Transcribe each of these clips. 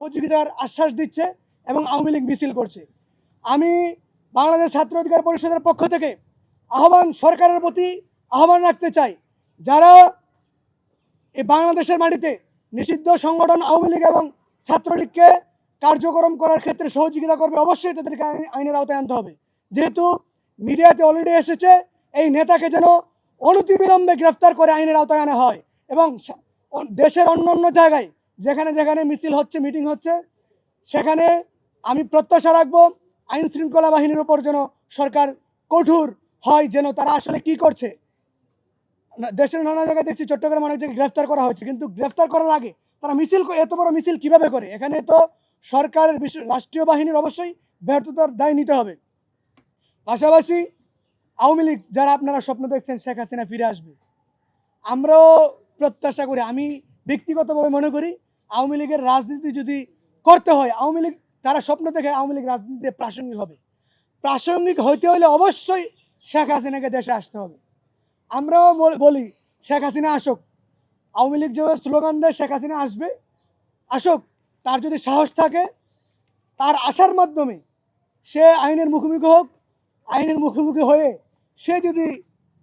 সহযোগিতার আশ্বাস দিচ্ছে এবং আওয়ামী লীগ মিছিল করছে। আমি বাংলাদেশ ছাত্র অধিকার পরিষদের পক্ষ থেকে সরকারের প্রতি আহ্বান রাখতে চাই, যারা এই বাংলাদেশের মাটিতে নিষিদ্ধ সংগঠন আওয়ামী লীগ এবং ছাত্রলীগকে কার্যক্রম করার ক্ষেত্রে সহযোগিতা করবে, অবশ্যই তাদেরকে আইনের আওতায় আনতে হবে। যেহেতু মিডিয়াতে অলরেডি এসেছে, এই নেতাকে যেন অনতিবিলম্বে গ্রেফতার করে আইনের আওতায় আনা হয় এবং দেশের অন্য জায়গায় যেখানে যেখানে মিছিল হচ্ছে, মিটিং হচ্ছে, সেখানে আমি প্রত্যাশা রাখবো আইন শৃঙ্খলা বাহিনীর উপর যেন সরকার কঠোর হয়, যেন তারা আসলে কি করছে। দেশের নানা জায়গায় দেখছি চট্টগ্রামে অনেক জায়গায় গ্রেফতার করা হচ্ছে, কিন্তু গ্রেফতার করার আগে তারা এত বড় মিছিল কিভাবে করে? এখানে তো সরকারের রাষ্ট্রীয় বাহিনীর অবশ্যই ব্যর্থতার দায় নিতে হবে। পাশাপাশি আওয়ামী লীগ যারা আপনারা স্বপ্ন দেখছেন শেখ হাসিনা ফিরে আসবে, আমরাও প্রত্যাশা করি। আমি ব্যক্তিগতভাবে মনে করি আওয়ামী লীগের রাজনীতি যদি করতে হয়, আওয়ামী লীগ তারা স্বপ্ন দেখে আওয়ামী লীগ রাজনীতিতে প্রাসঙ্গিক হবে। প্রাসঙ্গিক হইতে হলে অবশ্যই শেখ হাসিনাকে দেশে আসতে হবে। আমরাও বলি শেখ হাসিনা আসুক। আওয়ামী লীগ যেভাবে স্লোগান দেয় শেখ হাসিনা আসবে, আসুক। তার যদি সাহস থাকে, তার আসার মাধ্যমে সে আইনের মুখোমুখি হোক, আইনের মুখোমুখি হয়ে সে যদি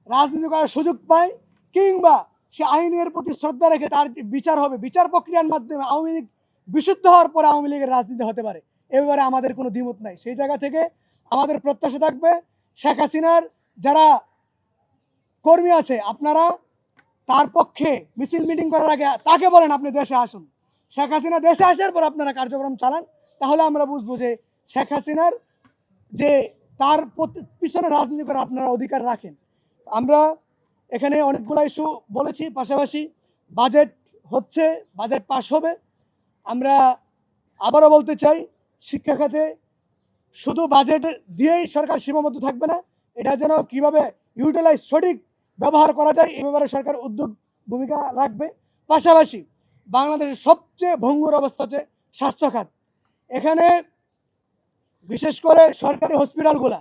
রাজনীতি করার সুযোগ পায়, কিংবা সে আইনের প্রতি শ্রদ্ধা রেখে তার বিচার হবে, বিচার প্রক্রিয়ার মাধ্যমে আওয়ামী লীগ বিশুদ্ধ হওয়ার পরে আওয়ামী লীগের রাজনীতি হতে পারে। এ ব্যাপারে আমাদের কোনো দ্বিমত নাই। সেই জায়গা থেকে আমাদের প্রত্যাশা থাকবে শেখ হাসিনার যারা কর্মী আছে, আপনারা তার পক্ষে মিছিল মিটিং করার আগে তাকে বলেন আপনি দেশে আসুন। শেখ হাসিনা দেশে আসার পর আপনারা কার্যক্রম চালান, তাহলে আমরা বুঝবো যে শেখ হাসিনার যে তার পিছনে রাজনীতি করার আপনারা অধিকার রাখেন। আমরা এখানে অনেকগুলো ইস্যু বলেছি। পাশাপাশি বাজেট হচ্ছে, বাজেট পাস হবে। আমরা আবারও বলতে চাই, শিক্ষা খাতে শুধু বাজেট দিয়েই সরকার সীমাবদ্ধ থাকবে না, এটা যেন কীভাবে ইউটিলাইজ সঠিক ব্যবহার করা যায় এ ব্যাপারে সরকার ভূমিকা রাখবে। পাশাপাশি বাংলাদেশের সবচেয়ে ভঙ্গুর অবস্থা হচ্ছে স্বাস্থ্য খাত। এখানে বিশেষ করে সরকারি হসপিটালগুলা